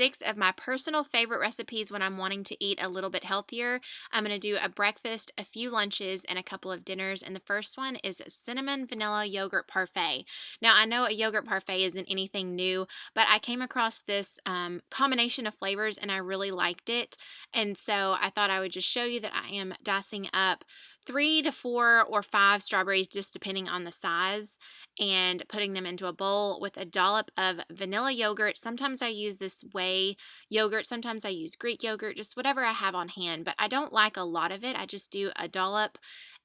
6 of my personal favorite recipes when I'm wanting to eat a little bit healthier. I'm going to do a breakfast, a few lunches, and a couple of dinners. And the first one is cinnamon vanilla yogurt parfait. Now, I know a yogurt parfait isn't anything new, but I came across this combination of flavors and I really liked it. And so I thought I would just show you that I am dicing up 3 to 4 or 5 strawberries, just depending on the size, and putting them into a bowl with a dollop of vanilla yogurt. Sometimes I use this whey yogurt, sometimes I use Greek yogurt, just whatever I have on hand, but I don't like a lot of it. I just do a dollop.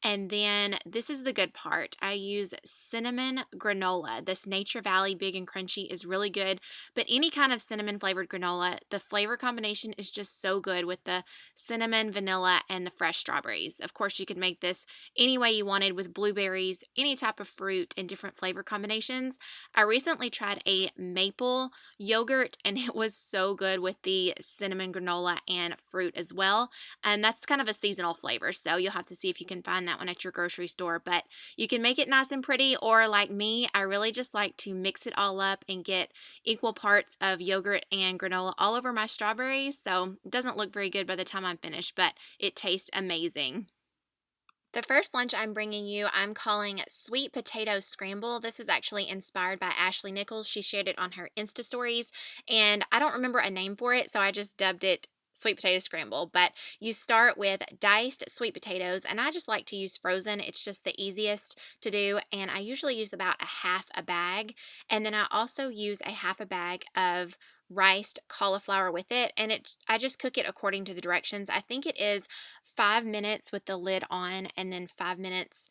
And then this is the good part. I use cinnamon granola. This Nature Valley Big and Crunchy is really good, but any kind of cinnamon flavored granola, the flavor combination is just so good with the cinnamon, vanilla, and the fresh strawberries. Of course, you could make this any way you wanted with blueberries, any type of fruit, and different flavor combinations. I recently tried a maple yogurt and it was so good with the cinnamon granola and fruit as well. And that's kind of a seasonal flavor, so you'll have to see if you can find that one at your grocery store. But you can make it nice and pretty, or like me, I really just like to mix it all up and get equal parts of yogurt and granola all over my strawberries. So it doesn't look very good by the time I'm finished, but it tastes amazing. The first lunch I'm bringing you, I'm calling Sweet Potato Scramble. This was actually inspired by Ashley Nichols. She shared it on her Insta stories, and I don't remember a name for it, so I just dubbed it sweet potato scramble. But you start with diced sweet potatoes, and I just like to use frozen. It's just the easiest to do, and I usually use about a half a bag. And then I also use a half a bag of riced cauliflower with it, and I just cook it according to the directions. I think it is 5 minutes with the lid on and then 5 minutes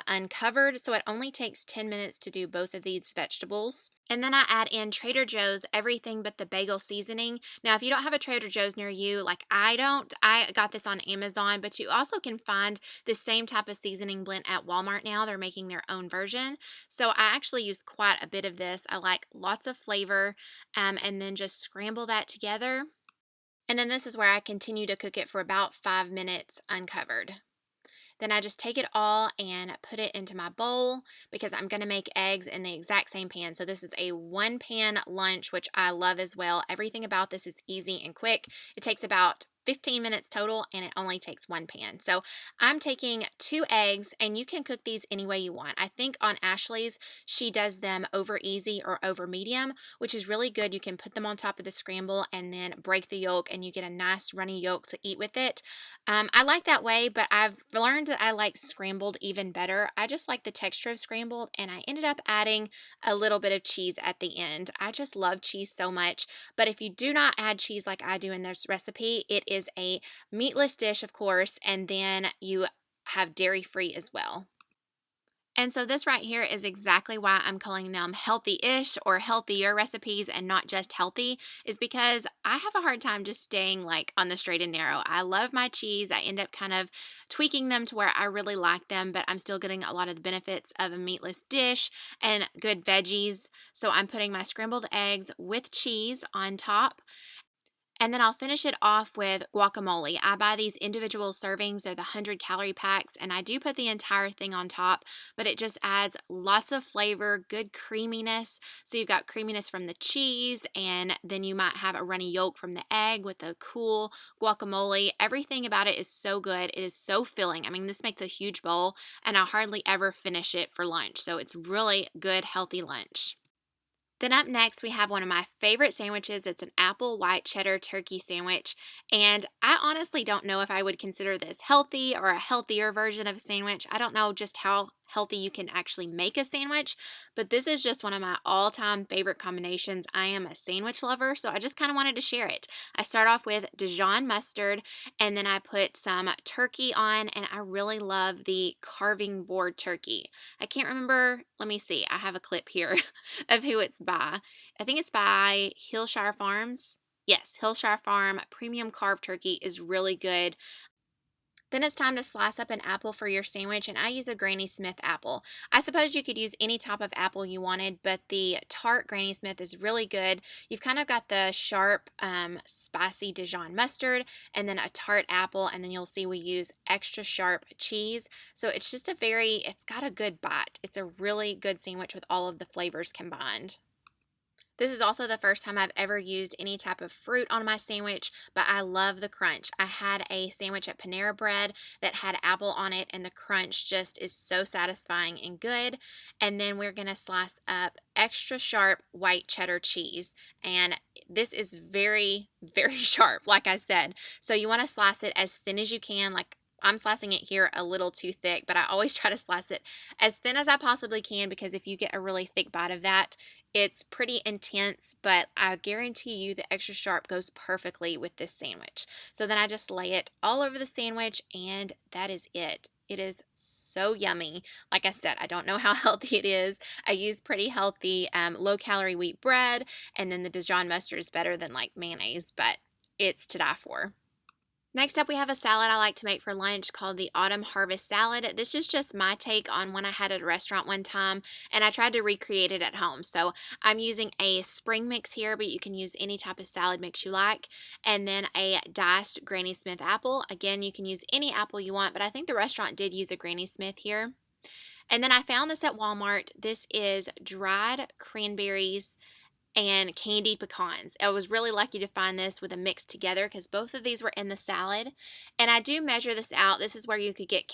uncovered, so it only takes 10 minutes to do both of these vegetables. And then I add in Trader Joe's everything but the bagel seasoning. Now, if you don't have a Trader Joe's near you, like I don't, I got this on Amazon, but you also can find the same type of seasoning blend at Walmart now. They're making their own version. So I actually use quite a bit of this. I like lots of flavor, and then just scramble that together. And then this is where I continue to cook it for about 5 minutes uncovered. Then I just take it all and put it into my bowl because I'm going to make eggs in the exact same pan. So this is a 1-pan lunch, which I love as well. Everything about this is easy and quick. It takes about 15 minutes total, and it only takes 1 pan. So I'm taking 2 eggs, and you can cook these any way you want. I think on Ashley's, she does them over easy or over medium, which is really good. You can put them on top of the scramble and then break the yolk, and you get a nice runny yolk to eat with it. I like that way, but I've learned that I like scrambled even better. I just like the texture of scrambled, and I ended up adding a little bit of cheese at the end. I just love cheese so much, but if you do not add cheese like I do in this recipe, it is a meatless dish, of course, and then you have dairy-free as well. And so this right here is exactly why I'm calling them healthy-ish or healthier recipes and not just healthy, is because I have a hard time just staying like on the straight and narrow. I love my cheese. I end up kind of tweaking them to where I really like them, but I'm still getting a lot of the benefits of a meatless dish and good veggies. So I'm putting my scrambled eggs with cheese on top. And then I'll finish it off with guacamole. I buy these individual servings. They're the 100-calorie packs, and I do put the entire thing on top, but it just adds lots of flavor, good creaminess. So you've got creaminess from the cheese, and then you might have a runny yolk from the egg with a cool guacamole. Everything about it is so good. It is so filling. I mean, this makes a huge bowl, and I hardly ever finish it for lunch. So it's really good, healthy lunch. Then up next, we have one of my favorite sandwiches. It's an apple white cheddar turkey sandwich. And I honestly don't know if I would consider this healthy or a healthier version of a sandwich. I don't know just how healthy you can actually make a sandwich, but this is just one of my all-time favorite combinations. I am a sandwich lover, so I just kind of wanted to share it. I start off with Dijon mustard, and then I put some turkey on, and I really love the carving board turkey. I can't remember, let me see, I have a clip here of who it's by. I think it's by Hillshire Farms. Yes, Hillshire Farm premium carved turkey is really good. Then it's time to slice up an apple for your sandwich, and I use a Granny Smith apple. I suppose you could use any type of apple you wanted, but the tart Granny Smith is really good. You've kind of got the sharp, spicy Dijon mustard, and then a tart apple, and then you'll see we use extra sharp cheese. So it's just it's got a good bite. It's a really good sandwich with all of the flavors combined. This is also the first time I've ever used any type of fruit on my sandwich, but I love the crunch. I had a sandwich at Panera Bread that had apple on it, and the crunch just is so satisfying and good. And then we're going to slice up extra sharp white cheddar cheese. And this is very, very sharp, like I said. So you want to slice it as thin as you can, like I'm slicing it here a little too thick, but I always try to slice it as thin as I possibly can because if you get a really thick bite of that, it's pretty intense, but I guarantee you the extra sharp goes perfectly with this sandwich. So then I just lay it all over the sandwich and that is it. It is so yummy. Like I said, I don't know how healthy it is. I use pretty healthy low-calorie wheat bread, and then the Dijon mustard is better than like mayonnaise, but it's to die for. Next up, we have a salad I like to make for lunch called the Autumn Harvest Salad. This is just my take on one I had at a restaurant one time, and I tried to recreate it at home. So I'm using a spring mix here, but you can use any type of salad mix you like, and then a diced Granny Smith apple. Again, you can use any apple you want, but I think the restaurant did use a Granny Smith here. And then I found this at Walmart. This is dried cranberries and candied pecans. I was really lucky to find this with a mix together because both of these were in the salad. And I do measure this out. This is where you could get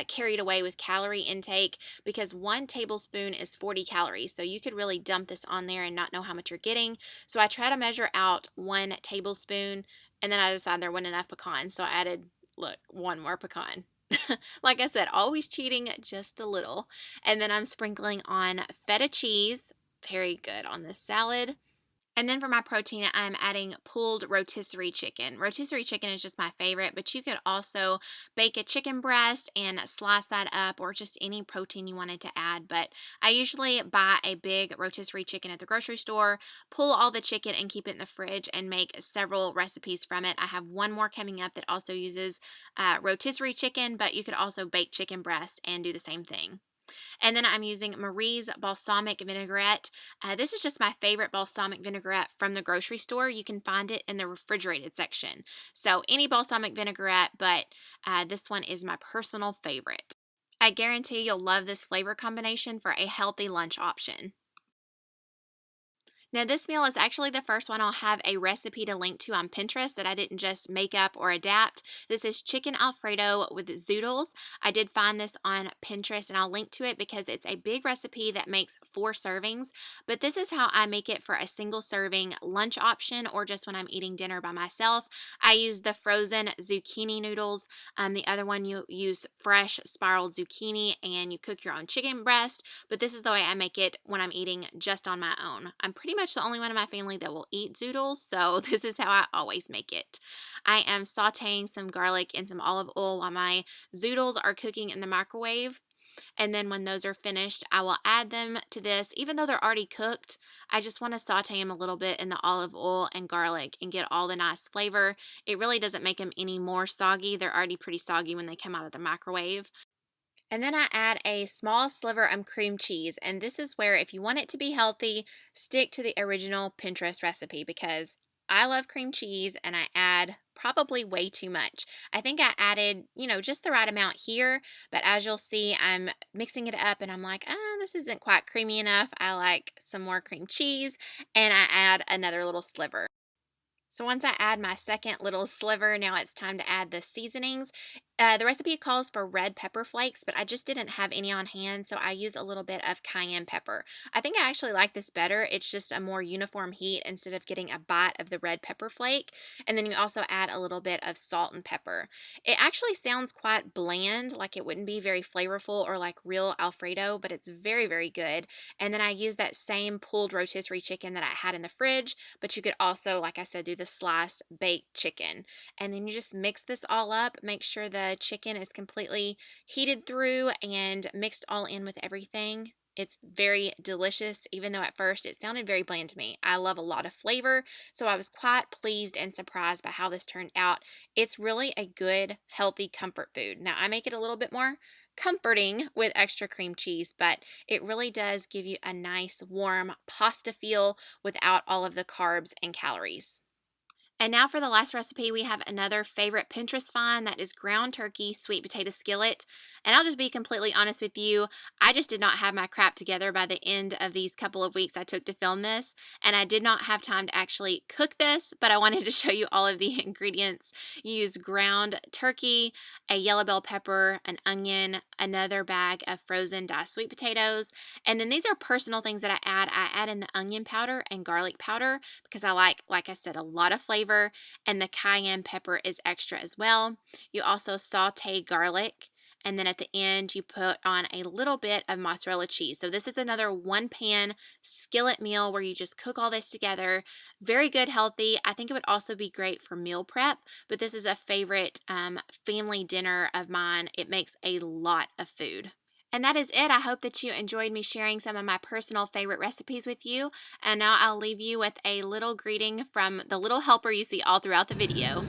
carried away with calorie intake because 1 tablespoon is 40 calories. So you could really dump this on there and not know how much you're getting. So I try to measure out 1 tablespoon, and then I decided there wasn't enough pecan. So I added, look, one more pecan. Like I said, always cheating just a little. And then I'm sprinkling on feta cheese, very good on this salad. And then for my protein, I'm adding pulled rotisserie chicken. Rotisserie chicken is just my favorite, but you could also bake a chicken breast and slice that up, or just any protein you wanted to add. But I usually buy a big rotisserie chicken at the grocery store, pull all the chicken and keep it in the fridge and make several recipes from it. I have one more coming up that also uses rotisserie chicken, but you could also bake chicken breast and do the same thing. And then I'm using Marie's balsamic vinaigrette. This is just my favorite balsamic vinaigrette from the grocery store. You can find it in the refrigerated section. So any balsamic vinaigrette, but this one is my personal favorite. I guarantee you'll love this flavor combination for a healthy lunch option. Now, this meal is actually the first one I'll have a recipe to link to on Pinterest that I didn't just make up or adapt. This is chicken Alfredo with zoodles. I did find this on Pinterest and I'll link to it because it's a big recipe that makes 4 servings. But this is how I make it for a single serving lunch option or just when I'm eating dinner by myself. I use the frozen zucchini noodles. The other one you use fresh spiraled zucchini and you cook your own chicken breast. But this is the way I make it when I'm eating just on my own. I'm pretty much the only one in my family that will eat zoodles, so this is how I always make it. I am sauteing some garlic and some olive oil while my zoodles are cooking in the microwave. And then when those are finished, I will add them to this. Even though they're already cooked, I just want to saute them a little bit in the olive oil and garlic and get all the nice flavor. It really doesn't make them any more soggy. They're already pretty soggy when they come out of the microwave. And then I add a small sliver of cream cheese. And this is where, if you want it to be healthy, stick to the original Pinterest recipe because I love cream cheese and I add probably way too much. I think I added, just the right amount here. But as you'll see, I'm mixing it up and I'm like, this isn't quite creamy enough. I like some more cream cheese. And I add another little sliver. So once I add my second little sliver, now it's time to add the seasonings. The recipe calls for red pepper flakes, but I just didn't have any on hand, so I use a little bit of cayenne pepper. I think I actually like this better. It's just a more uniform heat instead of getting a bite of the red pepper flake. And then you also add a little bit of salt and pepper. It actually sounds quite bland, like it wouldn't be very flavorful or like real Alfredo, but it's very, very good. And then I use that same pulled rotisserie chicken that I had in the fridge, but you could also, like I said, do the sliced baked chicken. And then you just mix this all up, make sure the chicken is completely heated through and mixed all in with everything. It's very delicious, even though at first it sounded very bland to me. I love a lot of flavor, so I was quite pleased and surprised by how this turned out. It's really a good, healthy comfort food. Now, I make it a little bit more comforting with extra cream cheese, but it really does give you a nice, warm pasta feel without all of the carbs and calories. And now for the last recipe, we have another favorite Pinterest find that is ground turkey sweet potato skillet. And I'll just be completely honest with you, I just did not have my crap together by the end of these couple of weeks I took to film this, and I did not have time to actually cook this, but I wanted to show you all of the ingredients. You use ground turkey, a yellow bell pepper, an onion, another bag of frozen diced sweet potatoes, and then these are personal things that I add. I add in the onion powder and garlic powder because I like I said, a lot of flavor, and the cayenne pepper is extra as well. You also saute garlic, and then at the end you put on a little bit of mozzarella cheese. So this is another one pan skillet meal where you just cook all this together. Very good, healthy. I think it would also be great for meal prep, but this is a favorite family dinner of mine. It makes a lot of food. And that is it. I hope that you enjoyed me sharing some of my personal favorite recipes with you. And now I'll leave you with a little greeting from the little helper you see all throughout the video.